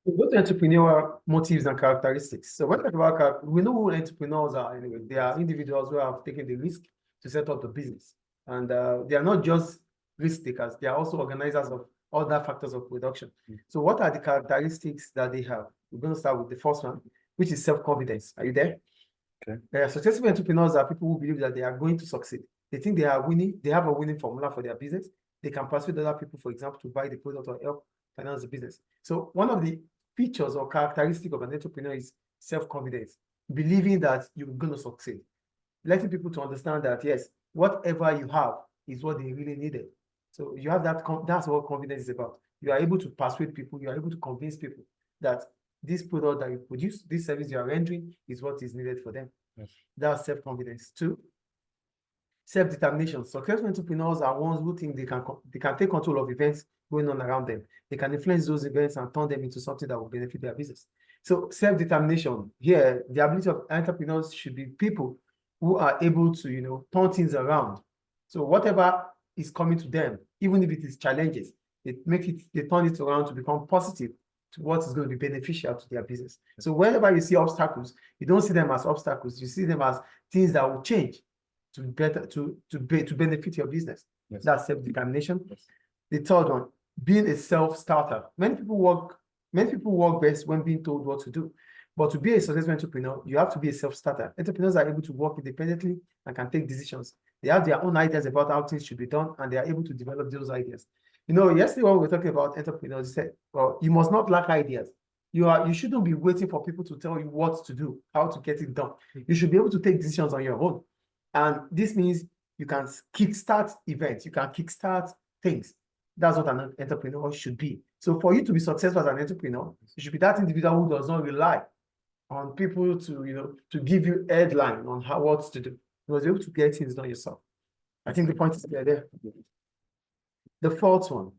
We go to entrepreneurial motives and characteristics. So when we talk about we know who entrepreneurs are anyway. They are individuals who have taken the risk to set up the business. And they are not just risk takers, they are also organizers of other factors of production. So what are the characteristics that they have? We're going to start with the first one, which is self-confidence. Are you there? Okay. Successful entrepreneurs are people who believe that they are going to succeed. They think they are winning, they have a winning formula for their business. They can persuade other people, for example, to buy the product or help finance the business. So one of the features or characteristic of an entrepreneur is self-confidence, believing that you're going to succeed, letting people to understand that, yes, whatever you have is what they really needed. So you have that, that's what confidence is about. You are able to persuade people, you are able to convince people that this product that you produce, this service you are rendering is what is needed for them. Yes. That's self-confidence. Two, self-determination. Successful entrepreneurs are ones who think they can take control of events going on around them. They can influence those events and turn them into something that will benefit their business. So self-determination, here, the ability of entrepreneurs should be people who are able to, turn things around. So whatever is coming to them, even if it is challenges, they turn it around to become positive to what is going to be beneficial to their business. So whenever you see obstacles, you don't see them as obstacles, you see them as things that will change to benefit your business. Yes. That's self-determination. Yes. The third one, being a self-starter. Many people work best when being told what to do. But to be a successful entrepreneur, you have to be a self-starter. Entrepreneurs are able to work independently and can take decisions. They have their own ideas about how things should be done, and they are able to develop those ideas. Yesterday when we were talking about entrepreneurs, you said, well, you must not lack ideas. You shouldn't be waiting for people to tell you what to do, how to get it done. You should be able to take decisions on your own. And this means you can kickstart events, you can kickstart things. That's what an entrepreneur should be. So for you to be successful as an entrepreneur, you should be that individual who does not rely on people to give you headline on what to do. You must be able to get things done yourself. I think the point is clear there. The fourth one,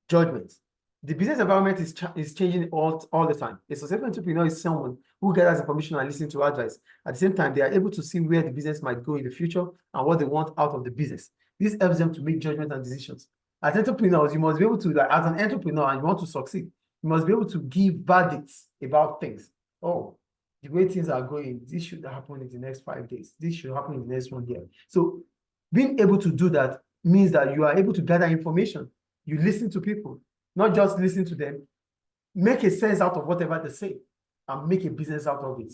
judgment. The business environment is changing all the time. A successful entrepreneur is someone who gathers information and listens to advice. At the same time, they are able to see where the business might go in the future and what they want out of the business. This helps them to make judgment and decisions. As entrepreneurs, you must be able to, as an entrepreneur and you want to succeed, you must be able to give verdicts about things. Oh, the way things are going, this should happen in the next 5 days. This should happen in the next 1 year. So being able to do that means that you are able to gather information. You listen to people, not just listen to them, make a sense out of whatever they say and make a business out of it.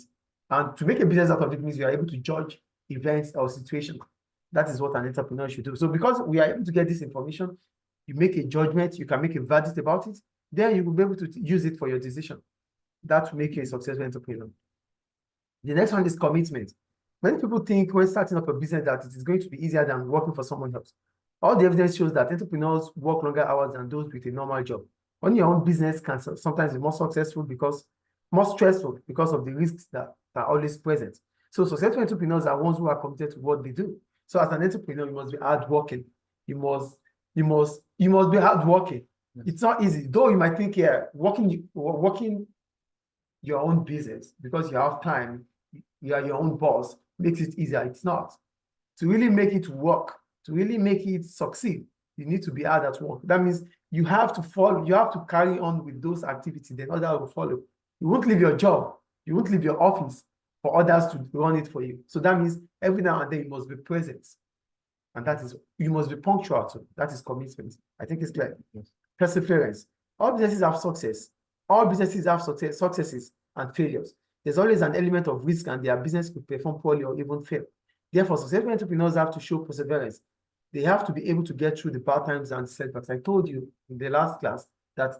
And to make a business out of it means you are able to judge events or situations. That is what an entrepreneur should do. So because we are able to get this information, you make a judgment, you can make a verdict about it, then you will be able to use it for your decision. That will make you a successful entrepreneur. The next one is commitment. Many people think when starting up a business that it is going to be easier than working for someone else. All the evidence shows that entrepreneurs work longer hours than those with a normal job. Owning your own business can sometimes be more stressful because of the risks that are always present. So successful entrepreneurs are ones who are committed to what they do. So as an entrepreneur, you must be hardworking. You must be hardworking. Yes. It's not easy, though you might think, yeah, working your own business because you have time, you are your own boss, makes it easier. It's not. To really make it work, to really make it succeed, you need to be hard at work. That means you have to carry on with those activities, then others will follow. You won't leave your job, you won't leave your office for others to run it for you. So that means every now and then you must be present. And you must be punctual too. That is commitment. I think it's clear. Yes. Perseverance. All businesses have success. All businesses have successes and failures. There's always an element of risk and their business could perform poorly or even fail. Therefore, successful entrepreneurs have to show perseverance. They have to be able to get through the bad times and setbacks. I told you in the last class that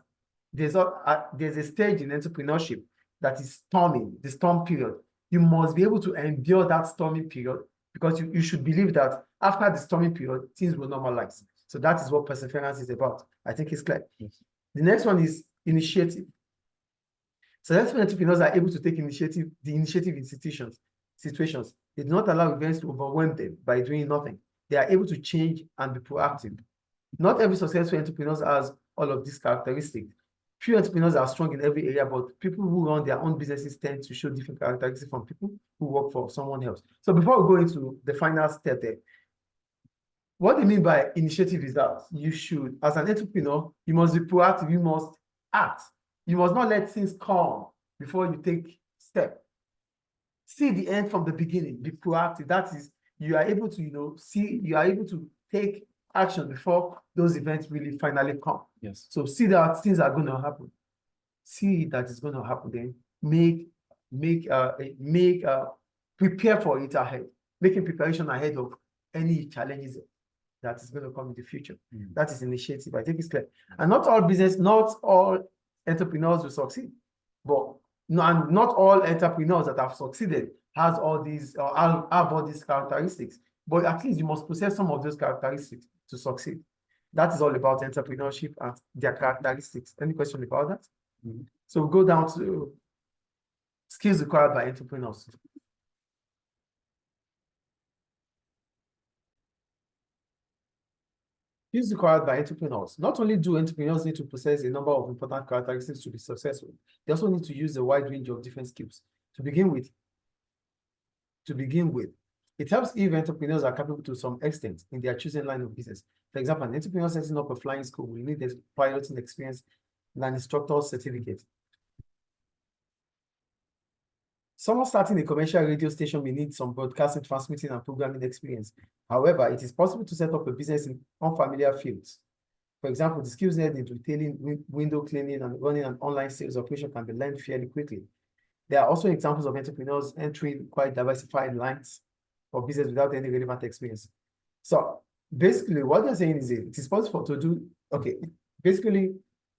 there's a stage in entrepreneurship that is storming, the storm period. You must be able to endure that storming period because you should believe that after the storming period, things will normalize. So that is what perseverance is about. I think it's clear. Yes. The next one is initiative. Successful entrepreneurs are able to take the initiative in situations. They do not allow events to overwhelm them by doing nothing. They are able to change and be proactive. Not every successful entrepreneur has all of these characteristics. Few entrepreneurs are strong in every area, but people who run their own businesses tend to show different characteristics from people who work for someone else. So before we go into the final step there, what they mean by initiative is that you should, as an entrepreneur, you must be proactive, you must act. You must not let things come before you take step. See the end from the beginning. Be proactive. That is, you are able to, you are able to take action before those events really finally come. Yes. So see that things are going to happen. See that it's going to happen. Then prepare for it ahead. Making preparation ahead of any challenges that is going to come in the future. That is initiative. I think it's clear. And not all entrepreneurs will succeed, but not all entrepreneurs that have succeeded have all these characteristics. But at least you must possess some of those characteristics to succeed. That is all about entrepreneurship and their characteristics. Any question about that? So we'll go down to skills required by entrepreneurs. Skills required by entrepreneurs. Not only do entrepreneurs need to possess a number of important characteristics to be successful, they also need to use a wide range of different skills. To begin with, it helps if entrepreneurs are capable to some extent in their chosen line of business. For example, an entrepreneur setting up a flying school will need a piloting experience and an instructor's certificate. Someone starting a commercial radio station may need some broadcasting, transmitting, and programming experience. However, it is possible to set up a business in unfamiliar fields. For example, the skills needed in retailing, window cleaning, and running an online sales operation can be learned fairly quickly. There are also examples of entrepreneurs entering quite diversified lines of business without any relevant experience. So basically, what they're saying is it is possible to do, okay, basically,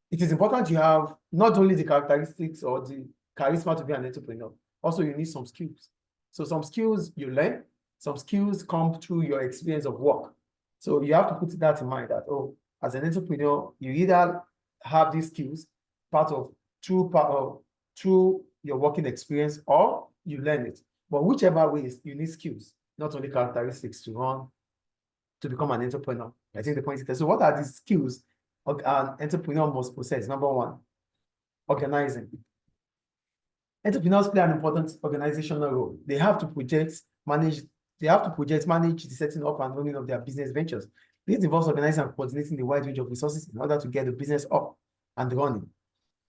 it is important you have not only the characteristics or the charisma to be an entrepreneur, also you need some skills. So some skills you learn, some skills come through your experience of work. So you have to put that in mind that, as an entrepreneur, you either have these skills through your working experience or you learn it. But whichever way, you need skills, not only characteristics to become an entrepreneur. I think the point is there. So what are the skills an entrepreneur must possess? Number one, organizing. Entrepreneurs play an important organizational role. They have to project, manage the setting up and running of their business ventures. This involves organizing and coordinating the wide range of resources in order to get the business up and running.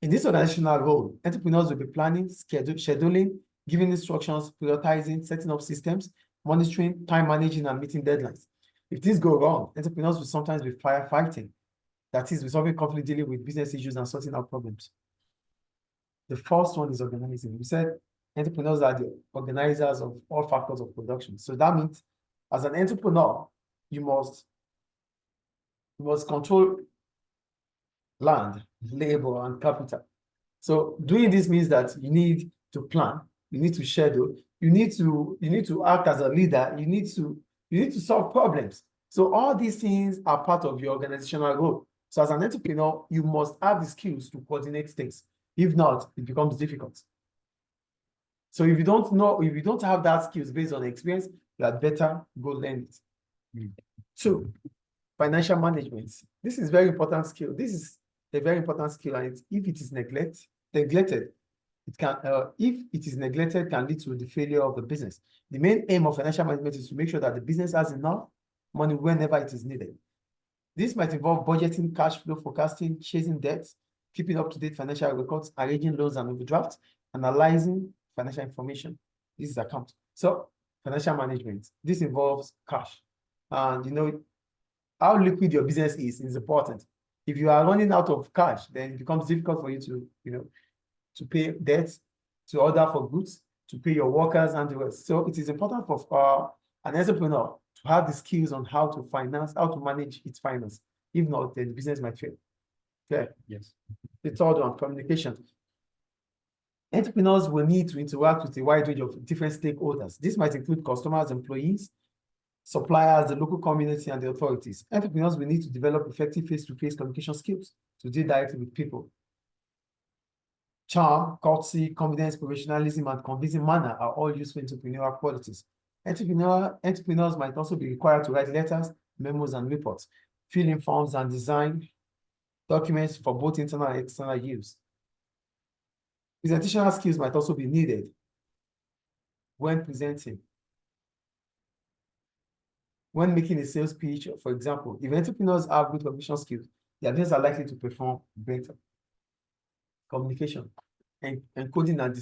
In this organizational role, entrepreneurs will be planning, scheduling, giving instructions, prioritizing, setting up systems, monitoring, time managing, and meeting deadlines. If things go wrong, entrepreneurs will sometimes be firefighting. That is, resolving conflict, dealing with business issues, and sorting out problems. The first one is organizing. We said entrepreneurs are the organizers of all factors of production. So that means as an entrepreneur, you must control land, labor, and capital. So doing this means that you need to plan, you need to schedule, you need to act as a leader, you need to solve problems. So all these things are part of your organizational role. So as an entrepreneur, you must have the skills to coordinate things. If not, it becomes difficult. So if you don't have that skills based on experience, you had better go learn it. Two, financial management. This is very important skill. This is a very important skill, and if it is neglected, it can lead to the failure of the business. The main aim of financial management is to make sure that the business has enough money whenever it is needed. This might involve budgeting, cash flow forecasting, chasing debts, keeping up-to-date financial records, arranging loans and overdrafts, analyzing financial information. This is account. So financial management, this involves cash. And how liquid your business is important. If you are running out of cash, then it becomes difficult for you to pay debts, to order for goods, to pay your workers and the rest. So it is important for an entrepreneur to have the skills on how to manage its finance. If not, then the business might fail. Okay. Yes. The third one, communication. Entrepreneurs will need to interact with a wide range of different stakeholders. This might include customers, employees, suppliers, the local community, and the authorities. Entrepreneurs will need to develop effective face-to-face communication skills to deal directly with people. Charm, courtesy, confidence, professionalism, and convincing manner are all useful entrepreneurial qualities. Entrepreneurs might also be required to write letters, memos, and reports, fill in forms, and design documents for both internal and external use. Presentational skills might also be needed when presenting. When making a sales pitch, for example, if entrepreneurs have good communication skills, their business are likely to perform better. communication, and encoding and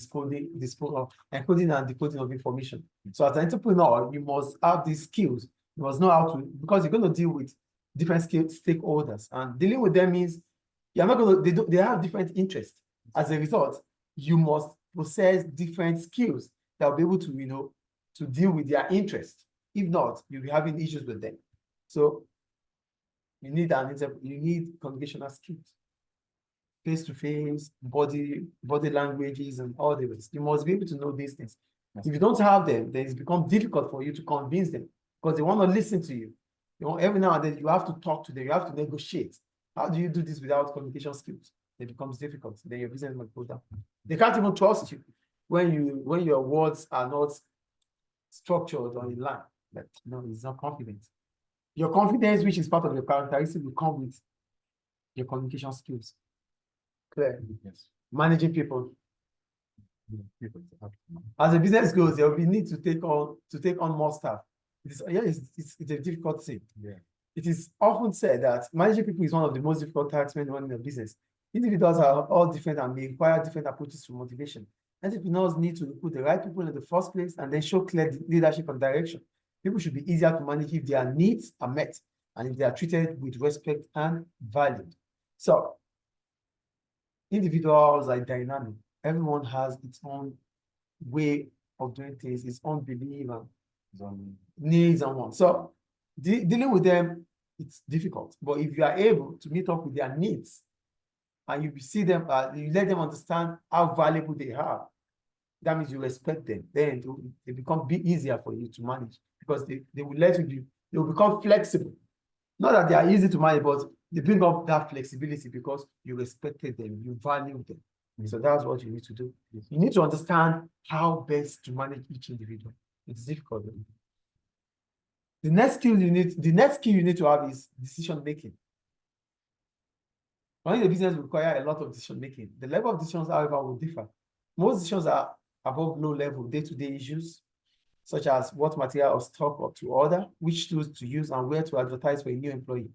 encoding and decoding of information. So as an entrepreneur, you must have these skills. You must know how to, because you're going to deal with different stakeholders, and dealing with them means you're not going to, they have different interests. As a result, you must possess different skills that will be able to, to deal with their interests. If not, you'll be having issues with them. So you need communicational skills, face-to-face, body languages, and all the rest. You must be able to know these things. If you don't have them, then it's become difficult for you to convince them, because they want to listen to you. Every now and then you have to talk to them, you have to negotiate. How do you do this without communication skills? It becomes difficult. Then your business might go down. They can't even trust you when your words are not structured or in line. Like, no, it's not confident. Your confidence, which is part of your characteristic, will come with your communication skills. Clear? Yes. Managing people. As the business grows, there will be need to take on more staff. It's a difficult thing. Yeah. It is often said that managing people is one of the most difficult tasks when running a business. Individuals are all different and may require different approaches to motivation. Entrepreneurs need to recruit the right people in the first place and then show clear leadership and direction. People should be easier to manage if their needs are met and if they are treated with respect and valued. So, individuals are dynamic. Everyone has its own way of doing things, its own belief and needs and wants. So, dealing with them, it's difficult. But if you are able to meet up with their needs and you see them, you let them understand how valuable they are, that means you respect them. Then it becomes easier for you to manage, because they will let you be, they will become flexible. Not that they are easy to manage, but they bring up that flexibility because you respected them, you value them. So that's what you need to do. You need to understand how best to manage each individual. It's difficult. The next skill you need to have is decision making. Running a business will require a lot of decision making. The level of decisions, however, will differ. Most decisions are above low-level day-to-day issues, such as what material or stock or to order, which tools to use, and where to advertise for a new employee.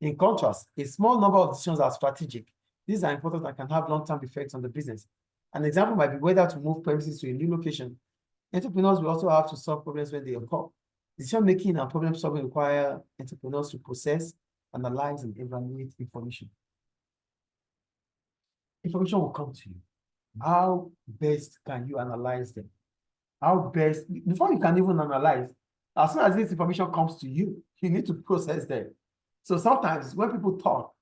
In contrast, a small number of decisions are strategic. These are important and can have long-term effects on the business. An example might be whether to move premises to a new location. Entrepreneurs will also have to solve problems when they occur. Decision-making and problem-solving require entrepreneurs to process, analyze, and evaluate information. Information will come to you. How best can you analyze them? How best, before you can even analyze, as soon as this information comes to you, you need to process them. So sometimes when people talk,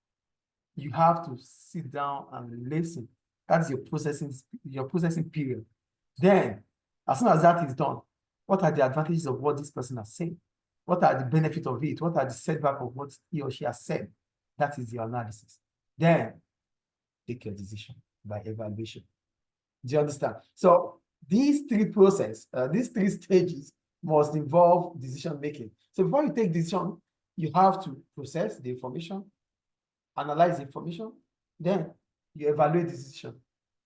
you have to sit down and listen. That's your processing period. Then, as soon as that is done, what are the advantages of what this person has said? What are the benefits of it? What are the setbacks of what he or she has said? That is your analysis. Then, take your decision by evaluation. Do you understand? So these three stages must involve decision making. So before you take decision, you have to process the information, analyze the information, then you evaluate the decision.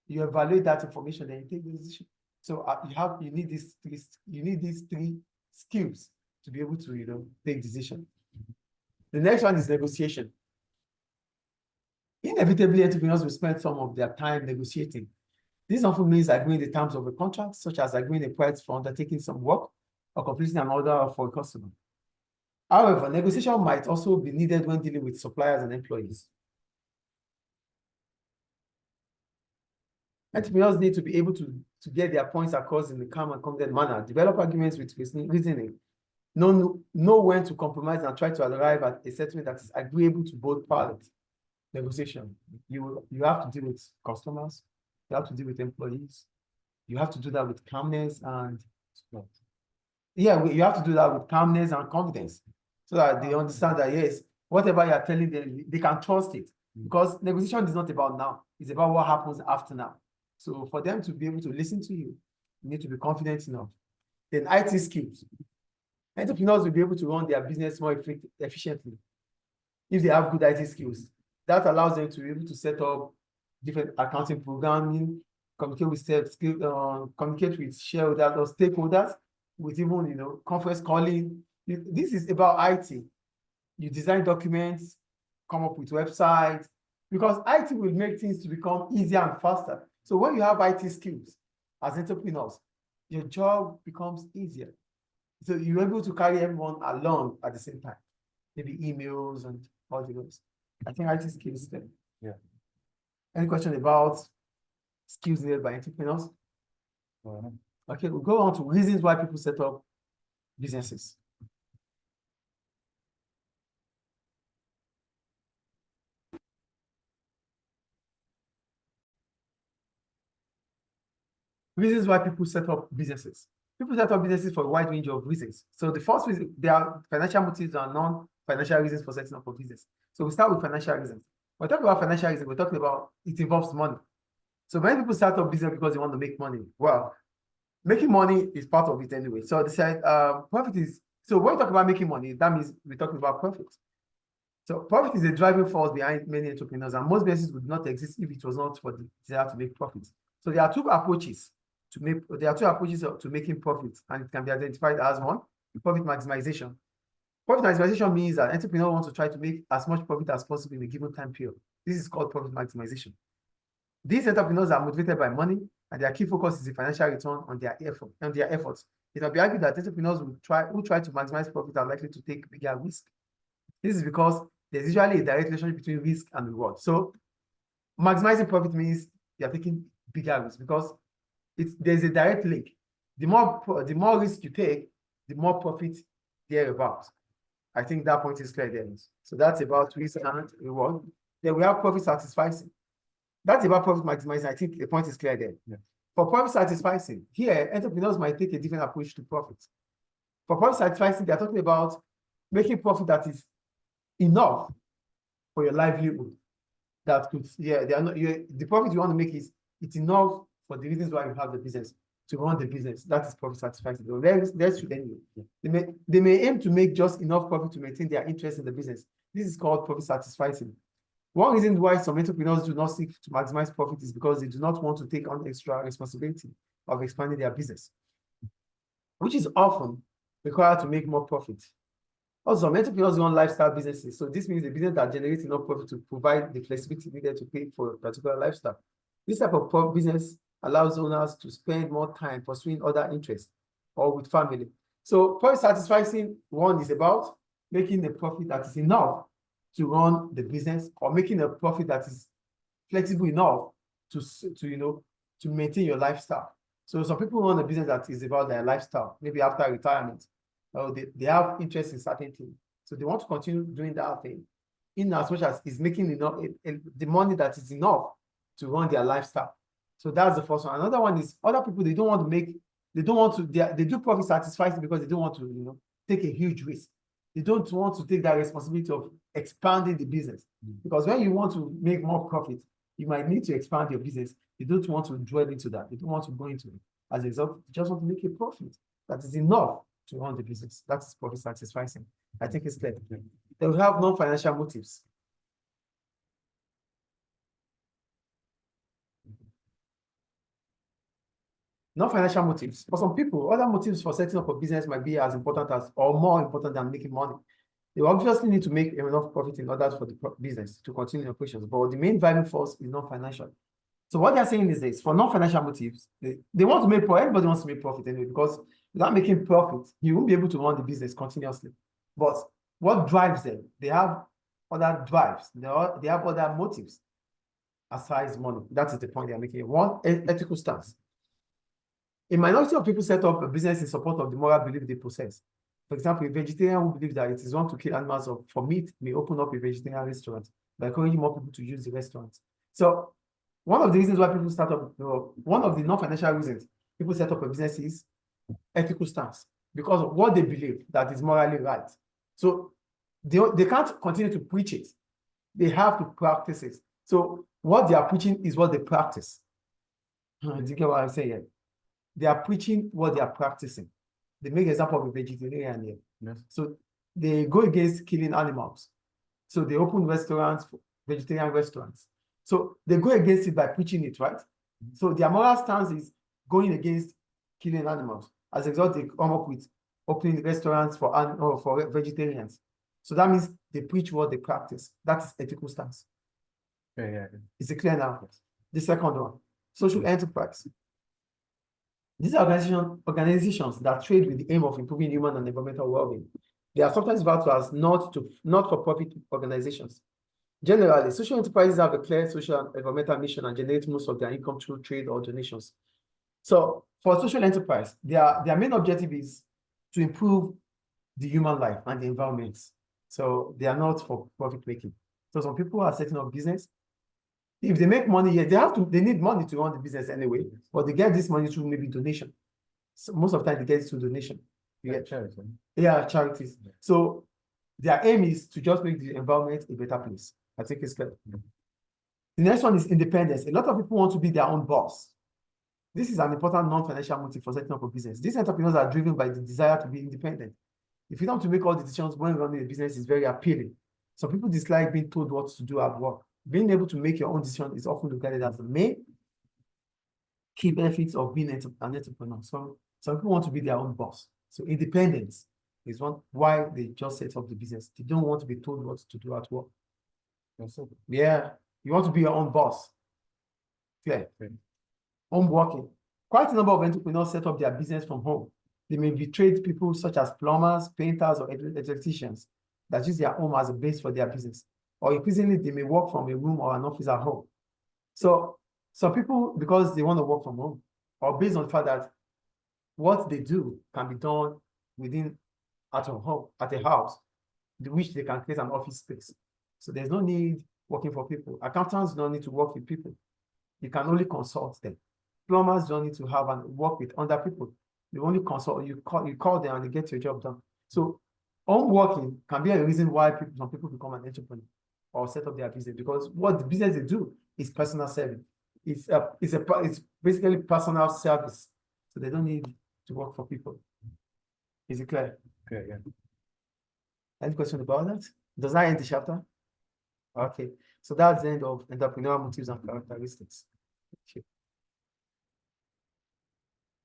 You evaluate that information, then you take the decision. So you need these three skills to be able to take decision. The next one is negotiation. Inevitably, entrepreneurs will spend some of their time negotiating. This often means agreeing the terms of a contract, such as agreeing a price for undertaking some work or completing an order for a customer. However, negotiation might also be needed when dealing with suppliers and employees. Entrepreneurs need to be able to get their points across in a calm and confident manner, develop arguments with reasoning, know when to compromise and try to arrive at a settlement that is agreeable to both parties. Negotiation. You have to deal with customers, you have to deal with employees, you have to do that with calmness and you have to do that with calmness and confidence, so that they understand that yes, whatever you are telling them, they can trust it. Because negotiation is not about now, it's about what happens after now. So for them to be able to listen to you, you need to be confident enough. Then IT skills. Entrepreneurs will be able to run their business more efficiently if they have good IT skills. That allows them to be able to set up different accounting programming, communicate with shareholders or stakeholders, with even conference calling. This is about IT. You design documents, come up with websites, because IT will make things to become easier and faster. So when you have IT skills as entrepreneurs, your job becomes easier. So you're able to carry everyone along at the same time, maybe emails and all the rest. I think IT skills then. Yeah. Any question about skills needed by entrepreneurs? Okay, we'll go on to reasons why people set up businesses. Reasons why people set up businesses. People set up businesses for a wide range of reasons. So the first reason, there are financial motives and non-financial reasons for setting up a business. So we start with financial reasons. When we talk about financial reasons, we're talking about it involves money. So many people start up business because they want to make money. Well, making money is part of it anyway. So they said profit is, so when we talk about making money, that means we're talking about profit. So profit is a driving force behind many entrepreneurs, and most businesses would not exist if it was not for the desire to make profit. So there are two approaches to making profit, and it can be identified as one, profit maximization. Profit maximization means that entrepreneurs want to try to make as much profit as possible in a given time period. This is called profit maximization. These entrepreneurs are motivated by money, and their key focus is the financial return on their efforts. It can be argued that entrepreneurs who try to maximize profit are likely to take bigger risk. This is because there's usually a direct relationship between risk and reward. So maximizing profit means you're taking bigger risk because there's a direct link. The more risk you take, the more profit thereabout. I think that point is clear there. So that's about risk and reward. Then we have profit satisficing. That's about profit maximizing. I think the point is clear there. Yeah. For profit satisficing, here entrepreneurs might take a different approach to profit. For profit satisficing, they're talking about making profit that is enough for your livelihood. That could, the profit you want to make it's enough for the reasons why you have the business, to run the business. That is profit satisficing. That's anyway. Yeah. They may aim to make just enough profit to maintain their interest in the business. This is called profit satisficing. One reason why some entrepreneurs do not seek to maximize profit is because they do not want to take on extra responsibility of expanding their business, which is often required to make more profit. Also, entrepreneurs run lifestyle businesses. So this means a business that generates enough profit to provide the flexibility needed to pay for a particular lifestyle. This type of business allows owners to spend more time pursuing other interests or with family. So profit satisficing one is about making a profit that is enough to run the business, or making a profit that is flexible enough to maintain your lifestyle. So some people run a business that is about their lifestyle, maybe after retirement. They have interest in certain things. So they want to continue doing that thing in as much as it's making enough, the money that is enough to run their lifestyle. So that's the first one. Another one is other people, they do profit satisficing because they don't want to, take a huge risk. They don't want to take that responsibility of expanding the business. Because when you want to make more profit, you might need to expand your business. You don't want to dwell into that. You don't want to go into it. As a result, you just want to make a profit that is enough to run the business. That is profit satisficing. I think it's clear. They will have non-financial motives. Non-financial motives. For some people, other motives for setting up a business might be as important as or more important than making money. They obviously need to make enough profit in order for the business to continue operations, but the main driving force is non-financial. So what they're saying is this: for non-financial motives, they want to make profit. Everybody wants to make profit anyway, because without making profit, you won't be able to run the business continuously. But what drives them? They have other drives. They have other motives aside money. That is the point they're making. One, ethical stance. A minority of people set up a business in support of the moral belief they possess. For example, a vegetarian who believes that it is wrong to kill animals for meat may open up a vegetarian restaurant by encouraging more people to use the restaurant. So one of the reasons why people start up, one of the non-financial reasons people set up a business is ethical stance, because of what they believe that is morally right. So they can't continue to preach it. They have to practice it. So what they are preaching is what they practice. Do you get what I'm saying here? They are preaching what they are practicing. They make an example of a vegetarian here. Yes. So they go against killing animals. So they open restaurants, vegetarian restaurants. So they go against it by preaching it, right? So their moral stance is going against killing animals. As a result, they come up with opening restaurants for vegetarians. So that means they preach what they practice. That is ethical stance. Yeah. Is it clear now? The second one, social enterprise. These are organizations that trade with the aim of improving human and environmental well-being. They are sometimes referred to as not-for-profit organizations. Generally, social enterprises have a clear social and environmental mission and generate most of their income through trade or donations. So for social enterprise, their main objective is to improve the human life and the environment. So they are not for profit making. So some people are setting up business. If they make money, yeah, they need money to run the business anyway, but they get this money through maybe donation. So most of the time they get it through donation. You get charity. Yeah, charities. Yeah. So their aim is to just make the environment a better place. I think it's clear. The next one is independence. A lot of people want to be their own boss. This is an important non-financial motive for setting up a business. These entrepreneurs are driven by the desire to be independent. The freedom to make all the decisions when running a business is very appealing. Some people dislike being told what to do at work. Being able to make your own decision is often regarded as the main key benefits of being an entrepreneur. So some people want to be their own boss. So independence is why they just set up the business. They don't want to be told what to do at work. Yeah, you want to be your own boss. Yeah. Home working. Quite a number of entrepreneurs set up their business from home. They may be tradespeople such as plumbers, painters, or electricians that use their home as a base for their business. Or increasingly, they may work from a room or an office at home. So some people, because they want to work from home, or based on the fact that what they do can be done at a house, which they can create an office space. So there's no need working for people. Accountants don't need to work with people. You can only consult them. Plumbers don't need to have and work with other people. You only consult, you call them and they get your job done. So home working can be a reason why some people become an entrepreneur or set up their business, because what the business they do is personal service. It's basically personal service. So they don't need to work for people. Is it clear? Okay, yeah. Any question about that? Does that end the chapter? Okay. So that's the end of entrepreneurial motives and characteristics. Okay.